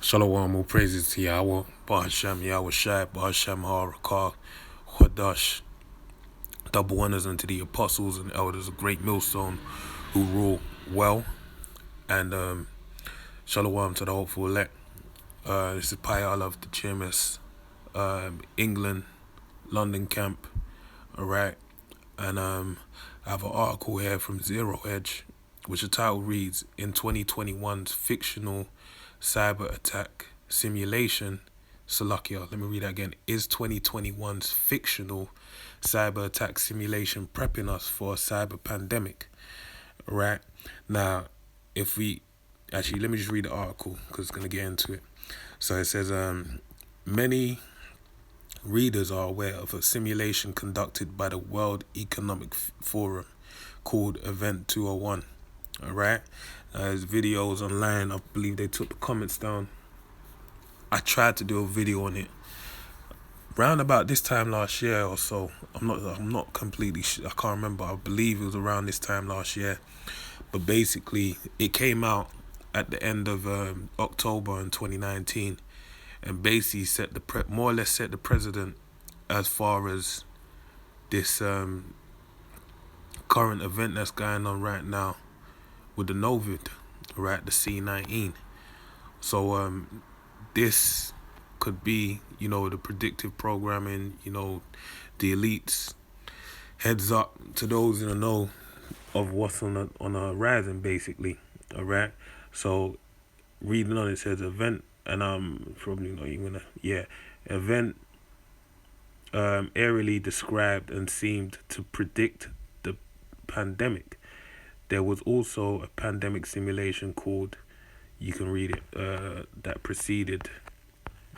Shalom, all praises to Yahweh, Bahashem, Yahweh Shai, Bahashem, Harakah, Chodash, double honors unto the apostles and elders of Great Millstone who rule well, and Shalom to the hopeful elect. This is Payal of the Chimis, England, London camp, alright, and I have an article here from Zero Edge, which the title reads, In 2021's fictional cyber attack simulation, Salakia, let me read that again, is 2021's fictional cyber attack simulation prepping us for a cyber pandemic? Right? Now, if we, actually, let me just read the article because it's going to get into it. So it says, many readers are aware of a simulation conducted by the World Economic Forum called Event 201. Alright? There's videos online. I believe they took the comments down. I tried to do a video on it round about this time last year or so. I'm not completely sure. I can't remember. I believe it was around this time last year. But basically, it came out at the end of October in 2019, and basically more or less set the precedent as far as this current event that's going on right now with the Novid, right, the C19. So this could be, the predictive programming, the elites. Heads up to those in the know of what's on the horizon, basically. All right. So reading on it says event, and I'm probably not even event airily described and seemed to predict the pandemic. There was also a pandemic simulation called, you can read it, that preceded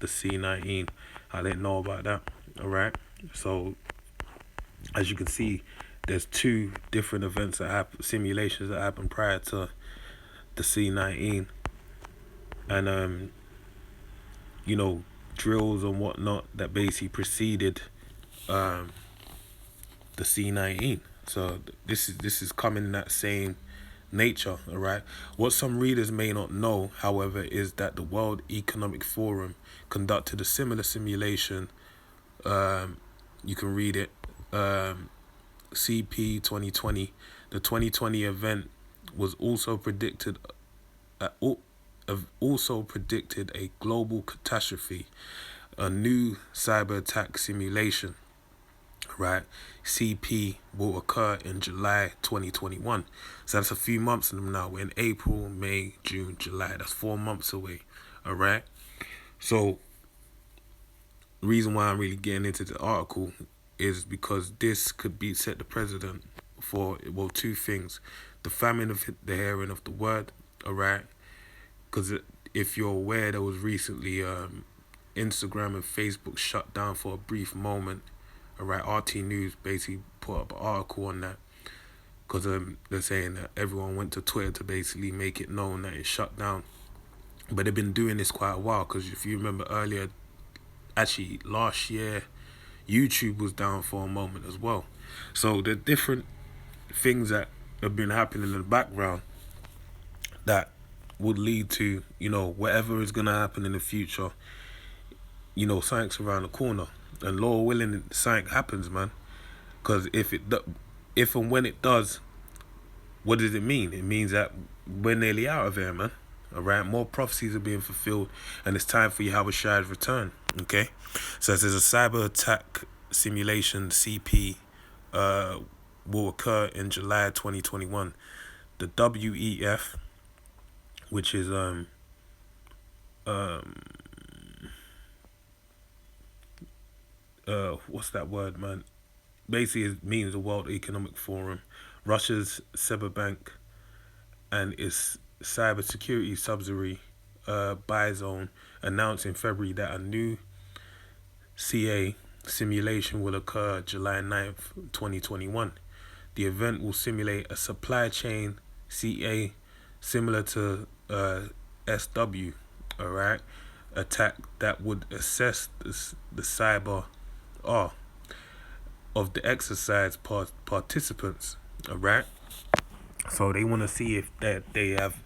the C19. I didn't know about that. All right. So as you can see, there's two different events that happen, simulations that happened prior to the C19, and drills and whatnot that basically preceded the C19. So this is coming in that same nature, all right? What some readers may not know, however, is that the World Economic Forum conducted a similar simulation. You can read it, CP 2020. The 2020 event was also predicted a global catastrophe, a new cyber attack simulation, right? CP will occur in July 2021. So that's a few months from now. We're in April, May, June, July. That's 4 months away, all right? So the reason why I'm really getting into the article is because this could be set the precedent for, well, two things. The famine of the hearing of the word, all right? Because if you're aware, there was recently Instagram and Facebook shut down for a brief moment. All right, RT News basically put up an article on that because they're saying that everyone went to Twitter to basically make it known that it's shut down. But they've been doing this quite a while, because if you remember earlier, actually last year, YouTube was down for a moment as well. So the different things that have been happening in the background that would lead to, whatever is going to happen in the future, something's around the corner. And Lord willing, something happens, man. Because if and when it does, what does it mean? It means that we're nearly out of here, man. All right, more prophecies are being fulfilled, and it's time for Yahweh Shai's return. Okay, so it says a cyber attack simulation (CP) will occur in July 2021. The WEF, which is what's that word, man? Basically, it means the World Economic Forum, Russia's Cyberbank, and its cybersecurity subsidiary, Bizone, announced in February that a new CA simulation will occur July 9th, 2021. The event will simulate a supply chain CA similar to SW, all right, attack that would assess the cyber of the exercise participants, all right? So they want to see if that they have,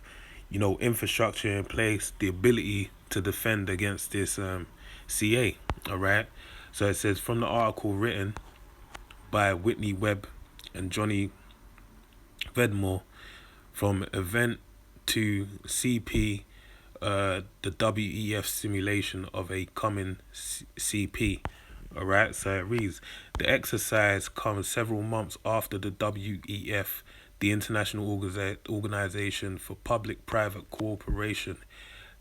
infrastructure in place, the ability to defend against this CA. All right. So it says from the article written by Whitney Webb and Johnny Vedmore, from event to CP, the WEF simulation of a coming CP. Alright, so it reads, the exercise comes several months after the WEF, the International Organization for Public-Private Cooperation,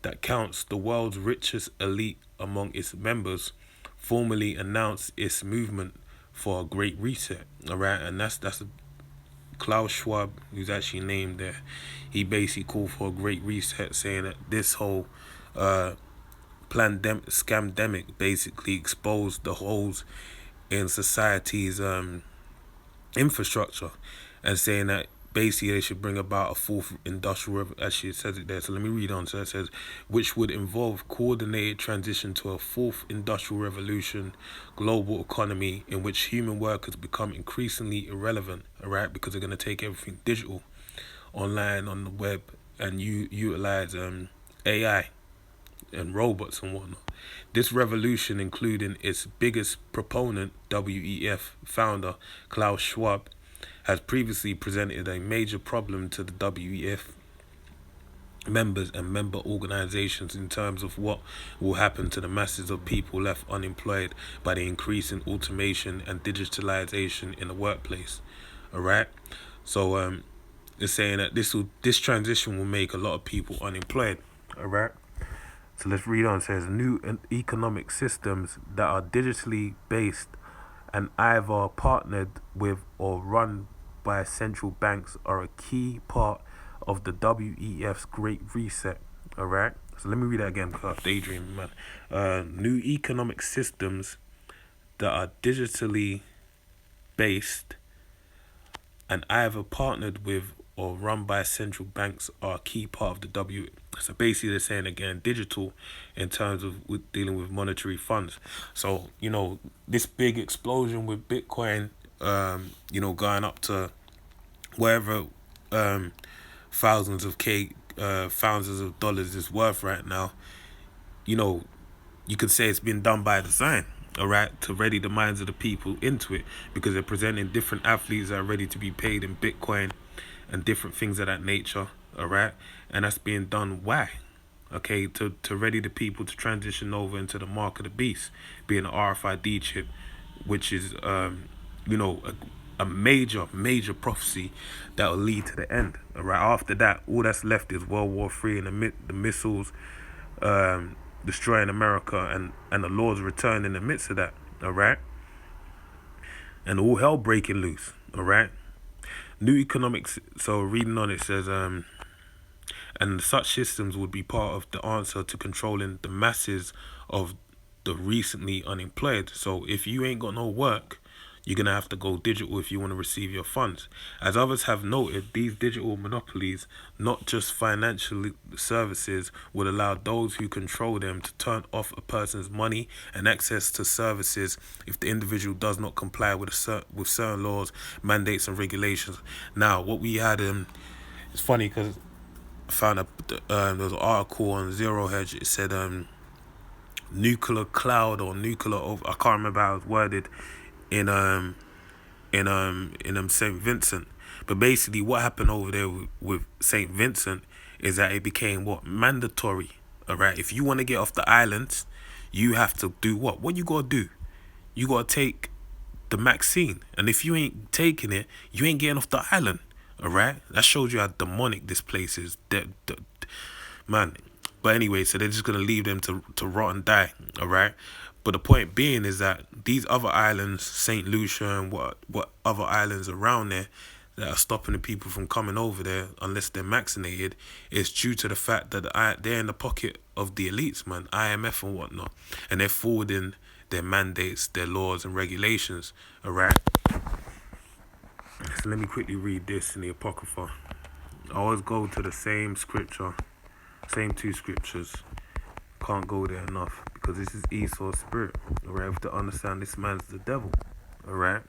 that counts the world's richest elite among its members, formally announced its movement for a Great Reset. Alright, and that's Klaus Schwab, who's actually named there. He basically called for a Great Reset, saying that this whole scamdemic basically exposed the holes in society's infrastructure, and saying that basically they should bring about a fourth industrial revolution. Actually, it says it there, so let me read on. So it says, which would involve coordinated transition to a fourth industrial revolution, global economy in which human workers become increasingly irrelevant, all right, because they're going to take everything digital, online, on the web, and utilize AI and robots and whatnot. This revolution, including its biggest proponent, WEF founder Klaus Schwab, has previously presented a major problem to the WEF members and member organizations in terms of what will happen to the masses of people left unemployed by the increase in automation and digitalization in the workplace. All right, so it's saying that this transition will make a lot of people unemployed. All right. So let's read on. It says new economic systems that are digitally based and either partnered with or run by central banks are a key part of the WEF's Great Reset. All right. So let me read that again because I'm daydreaming, man. New economic systems that are digitally based and either partnered with or run by central banks are a key part of the W. So basically they're saying again digital in terms of dealing with monetary funds. So, this big explosion with Bitcoin, going up to wherever thousands of dollars is worth right now, you could say it's been done by design, all right, to ready the minds of the people into it, because they're presenting different athletes that are ready to be paid in Bitcoin and different things of that nature, all right, and that's being done why? Okay, to ready the people to transition over into the mark of the beast, being an RFID chip, which is a major prophecy that will lead to the end. All right, after that, all that's left is World War III and the missiles destroying America and the Lord's return in the midst of that. All right, and all hell breaking loose. All right. New economics, so reading on it says, and such systems would be part of the answer to controlling the masses of the recently unemployed. So if you ain't got no work, you're going to have to go digital if you want to receive your funds. As others have noted, these digital monopolies, not just financial services, would allow those who control them to turn off a person's money and access to services if the individual does not comply with certain laws, mandates and regulations. Now, what we had, it's funny because I found there was an article on Zero Hedge. It said nuclear cloud or nuclear I can't remember how it was worded in St. Vincent. But basically what happened over there with St. Vincent is that it became mandatory. All right, if you want to get off the islands, you have to do what you gotta do? You gotta take the vaccine, and if you ain't taking it, you ain't getting off the island. All right, that shows you how demonic this place is, man. But anyway, so they're just gonna leave them to rot and die. All right. But the point being is that these other islands, St. Lucia and what other islands around there that are stopping the people from coming over there unless they're vaccinated, is due to the fact that they're in the pocket of the elites, man, IMF and whatnot, and they're forwarding their mandates, their laws and regulations, all right? So let me quickly read this in the Apocrypha. I always go to the same scripture, same two scriptures. Can't go there enough because this is Esau's spirit. All right, we have to understand this man's the devil. All right.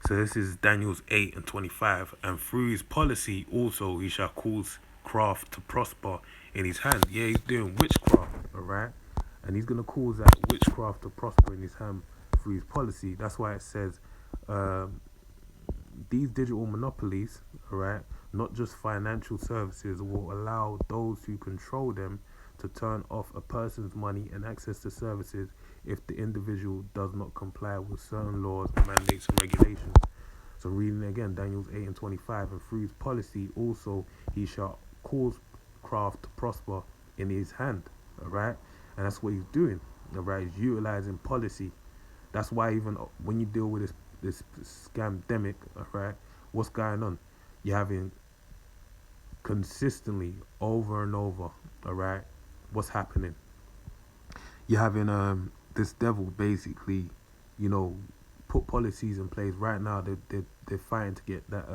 So this is Daniel's 8 and 25. And through his policy also he shall cause craft to prosper in his hand. Yeah, he's doing witchcraft, alright? And he's gonna cause that witchcraft to prosper in his hand through his policy. That's why it says these digital monopolies, alright, not just financial services, will allow those who control them to turn off a person's money and access to services if the individual does not comply with certain laws, mandates, and regulations. So reading again, Daniel's 8 and 25, and through his policy also he shall cause craft to prosper in his hand, alright? And that's what he's doing, alright? He's utilizing policy. That's why even when you deal with this scamdemic, alright, what's going on? You're having consistently over and over, alright, what's happening? You're having this devil basically, put policies in place right now. They're fighting to get that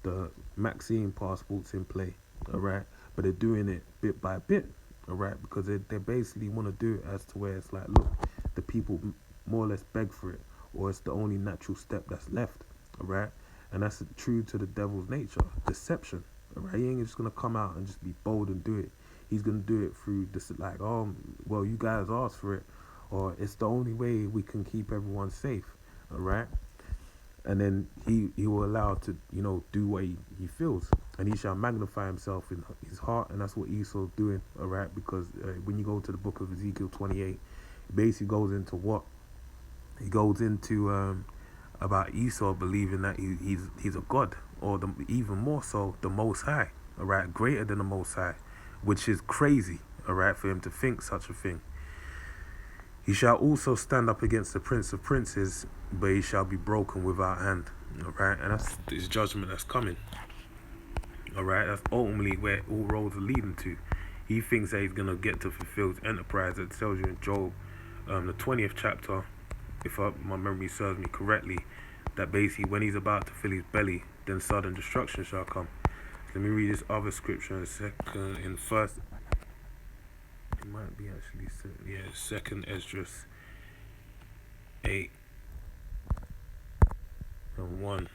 the Maxine passports in play, alright, but they're doing it bit by bit, alright, because they basically want to do it as to where it's like, look, the people more or less beg for it, or it's the only natural step that's left, alright, and that's true to the devil's nature, deception, alright. He ain't just gonna come out and just be bold and do it. He's gonna do it through this, like, oh, well, you guys asked for it, or it's the only way we can keep everyone safe, alright. And then he will allow to, do what he feels, and he shall magnify himself in his heart, and that's what Esau's doing, alright, because when you go to the book of Ezekiel 28, it basically goes into what? He goes into about Esau believing that he's a god, or even more so, the Most High, alright, greater than the Most High, which is crazy, alright, for him to think such a thing. He shall also stand up against the Prince of Princes, but he shall be broken without hand, alright, and that's his judgment that's coming, alright. That's ultimately where all roads are leading to. He thinks that he's gonna get to fulfill his enterprise. That tells you in Job, the 20th chapter, if my memory serves me correctly, that basically when he's about to fill his belly, then sudden destruction shall come. Let me read this other scripture in a second. In first, it might be actually, second Esdras 8 and 1.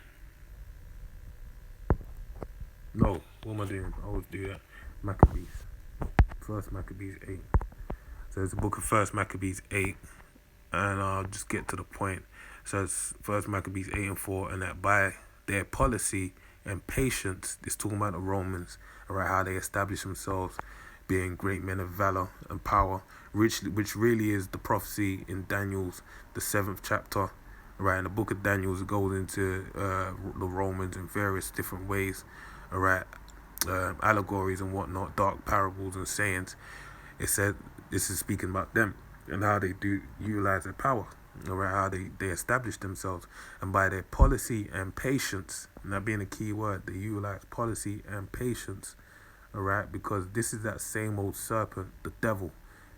No, what am I doing? I always do that. Maccabees. First Maccabees 8. So it's the book of First Maccabees 8, and I'll just get to the point. So it's First Maccabees 8 and 4, and that by their policy and patience, it's talking about the Romans, alright, how they established themselves, being great men of valor and power, which really is the prophecy in Daniel's the 7th chapter, right? In the book of Daniel, it goes into the Romans in various different ways, alright, allegories and whatnot, dark parables and sayings. It said this is speaking about them and how they do utilize their power, alright, how they establish themselves, and by their policy and patience, and that being a key word, they utilize policy and patience, alright, because this is that same old serpent, the devil,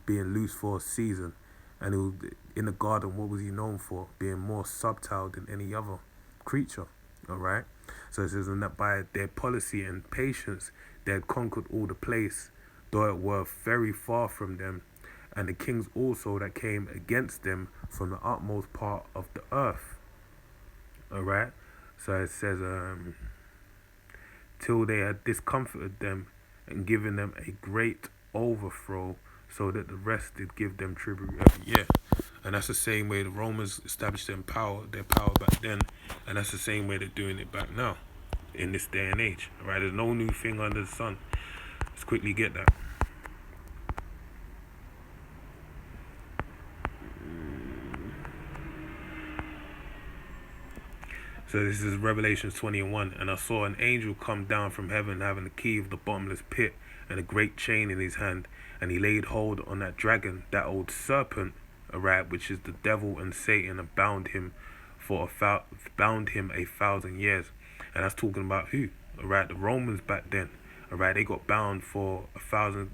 being loose for a season. And it was, in the garden, what was he known for? Being more subtle than any other creature, alright. So it says, and that by their policy and patience they had conquered all the place, though it were very far from them, and the kings also that came against them from the utmost part of the earth, alright. So it says, till they had discomfited them and given them a great overthrow, so that the rest did give them tribute every year. And that's the same way the Romans established their power back then, and that's the same way they're doing it back now, in this day and age. Right? There's no new thing under the sun. Let's quickly get that. So this is Revelation 20:1. And I saw an angel come down from heaven, having the key of the bottomless pit and a great chain in his hand. And he laid hold on that dragon, that old serpent, alright, which is the devil and Satan, and bound him a 1,000 years. And that's talking about who? Alright, the Romans back then. Alright, they got bound for a thousand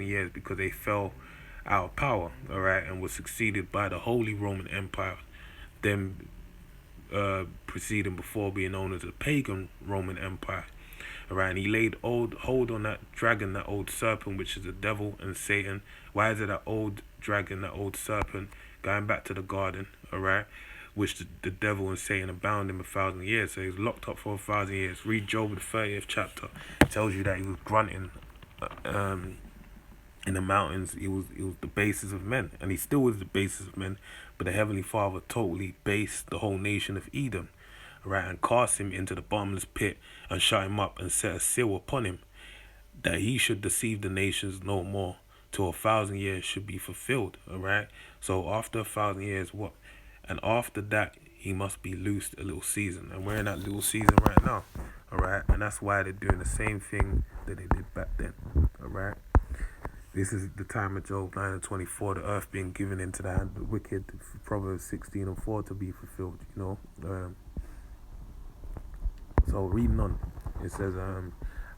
years because they fell out of power, alright, and was succeeded by the Holy Roman Empire. Them preceding before being known as a pagan Roman Empire. Alright, and he laid hold on that dragon, that old serpent, which is the devil and Satan. Why is it that old dragon, that old serpent, going back to the garden, alright, which the devil and Satan abound him 1,000 years. So he was locked up for 1,000 years. Read Job the 30th chapter. It tells you that he was grunting in the mountains. He was the basis of men, and he still is the basis of men. But the heavenly Father totally based the whole nation of Edom, right, and cast him into the bottomless pit and shut him up and set a seal upon him, that he should deceive the nations no more, till 1,000 years should be fulfilled. All right. So after 1,000 years, what? And after that, he must be loosed a little season, and we're in that little season right now. All right, and that's why they're doing the same thing that they did back then. All right. This is the time of Job 9:24, the earth being given into the hand of the wicked, Proverbs 16:4 to be fulfilled, So reading on, it says,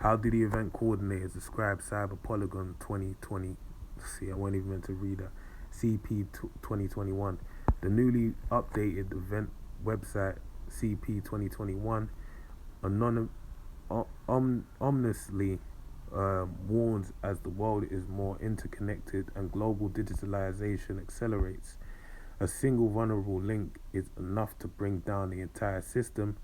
how did the event coordinators describe Cyber Polygon 2020? See, I wasn't even meant to read that. CP 2021. The newly updated event website, CP 2021, ominously warns as the world is more interconnected and global digitalization accelerates. A single vulnerable link is enough to bring down the entire system,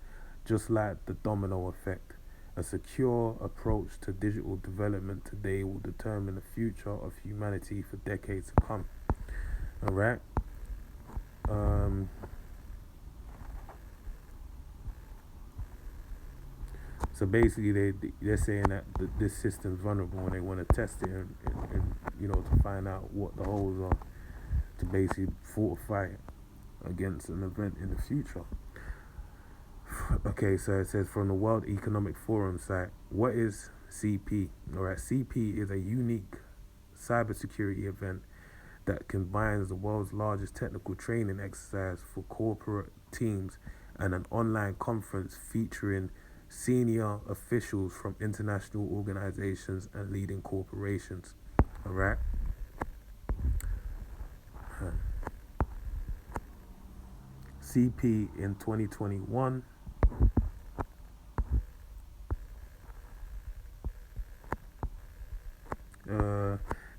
just like the domino effect. A secure approach to digital development today will determine the future of humanity for decades to come. Alright? So basically, they're saying that this system's vulnerable, and they want to test it and to find out what the holes are, to basically fortify it against an event in the future. Okay, so it says from the World Economic Forum site, what is CP? Alright, CP is a unique cybersecurity event that combines the world's largest technical training exercise for corporate teams and an online conference featuring senior officials from international organizations and leading corporations. Alright? CP in 2021.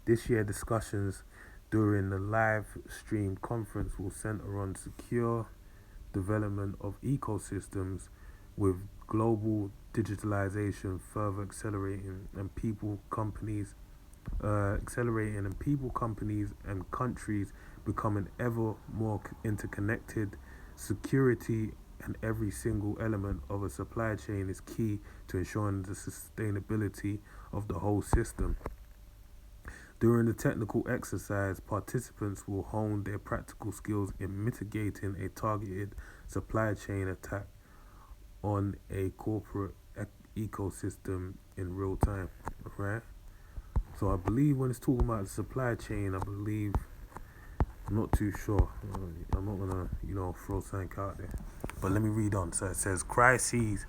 This year, discussions during the live stream conference will center on secure development of ecosystems, with global digitalization further accelerating and people companies and countries becoming ever more interconnected. Security and every single element of a supply chain is key to ensuring the sustainability of the whole system. During the technical exercise, participants will hone their practical skills in mitigating a targeted supply chain attack on a corporate ecosystem in real time. Right? So I believe when it's talking about the supply chain, I'm not too sure. I'm not gonna, throw something out there. But let me read on. So it says, crises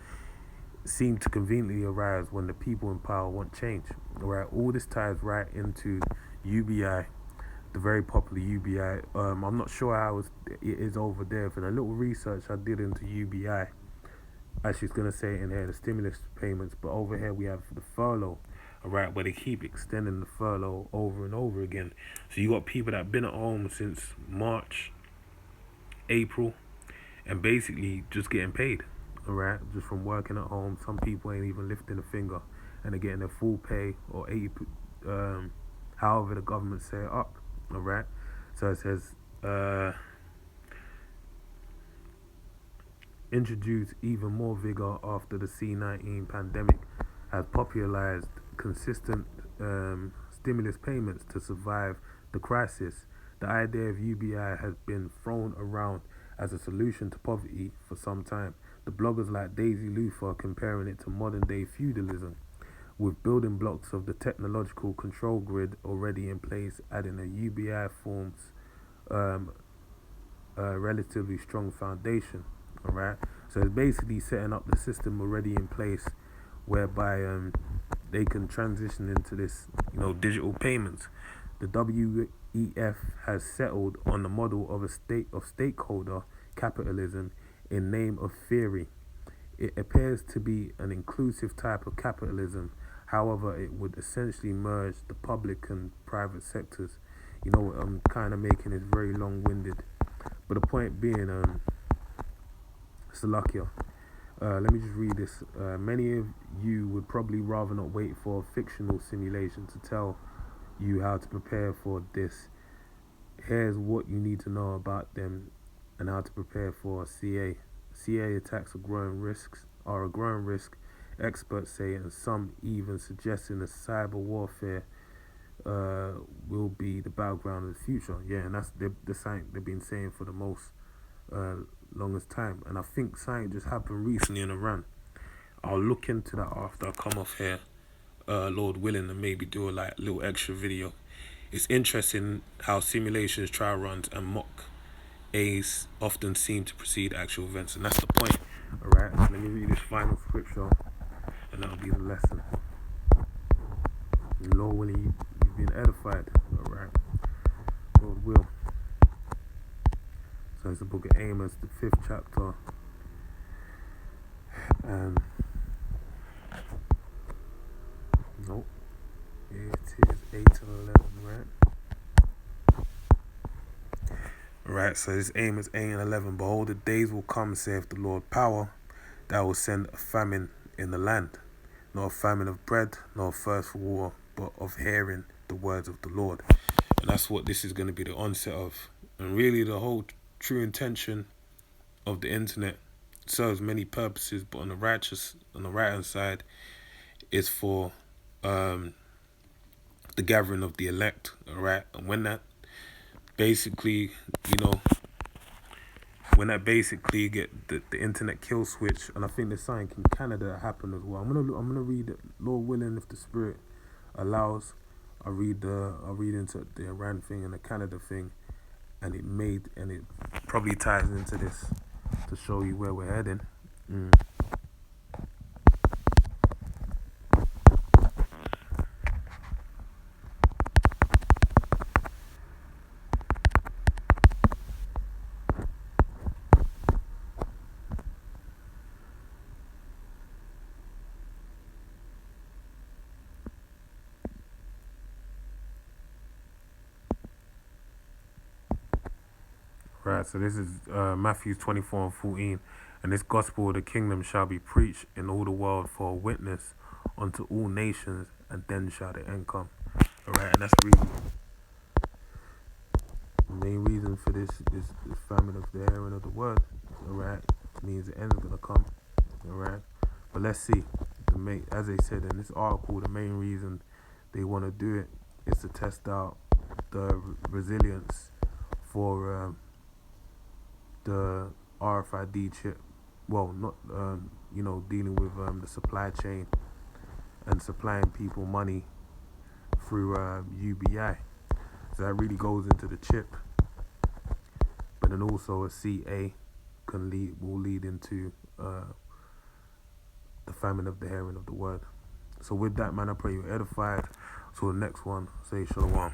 seem to conveniently arise when the people in power want change. Right? All this ties right into UBI, the very popular UBI. I'm not sure how it is over there. For the little research I did into UBI, actually it's gonna say in here the stimulus payments, but over here we have the furlough. Alright, where they keep extending the furlough over and over again. So you got people that have been at home since March, April, and basically just getting paid. Alright, just from working at home. Some people ain't even lifting a finger, and they're getting their full pay or 80, however the government set it up. Alright, so it says introduce even more vigor after the C-19 pandemic has popularized consistent stimulus payments to survive the crisis. The idea of UBI has been thrown around as a solution to poverty for some time. The bloggers like Daisy Luther comparing it to modern-day feudalism, with building blocks of the technological control grid already in place, adding a UBI forms a relatively strong foundation. Alright, so it's basically setting up the system already in place, whereby they can transition into this, digital payments. The WEF has settled on the model of stakeholder capitalism in name of theory. It appears to be an inclusive type of capitalism. However, it would essentially merge the public and private sectors. I'm kind of making it very long-winded, but the point being, Salakia. Let me just read this. Many of you would probably rather not wait for a fictional simulation to tell you how to prepare for this. Here's what you need to know about them and how to prepare for CA. CA attacks are a growing risk, experts say, and some even suggesting that cyber warfare will be the battleground of the future. Yeah, and that's the sign they've been saying for the most longest time. And I think something just happened recently in Iran. I'll look into that after I come off here, Lord willing, and maybe do a little extra video. It's interesting how simulations, trial runs, and mock A's often seem to precede actual events, and that's the point. Alright, so let me read this final scripture, and that'll be the lesson. And Lord willing, you've been edified. Alright, Lord will. So it's the book of Amos, the 5th chapter, and nope, it is 8 and 11, right? Right, so this Amos 8 and 11. Behold, the days will come, saith the Lord power, that will send a famine in the land, not a famine of bread, nor a thirst for water, but of hearing the words of the Lord. And that's what this is going to be the onset of. And really the whole true intention of the internet serves many purposes, but on the right hand side is for the gathering of the elect. Alright, and when that basically, when I basically get the internet kill switch, and I think there's something in Canada that happened as well. I'm gonna read it, Lord willing, if the Spirit allows. I'll read into the Iran thing and the Canada thing, and it probably ties into this to show you where we're heading. Right, so this is Matthew 24 and 14. And this gospel of the kingdom shall be preached in all the world for a witness unto all nations, and then shall the end come. Alright, and that's the main reason for this famine of the hearing of the word. Alright, means the end is going to come. Alright, but let's see. As they said in this article, the main reason they want to do it is to test out the resilience for the RFID chip. Well, not dealing with the supply chain and supplying people money through UBI. So that really goes into the chip. But then also a CA will lead into the famine of the hearing of the word. So with that, man, I pray you're edified. So the next one, say shalom.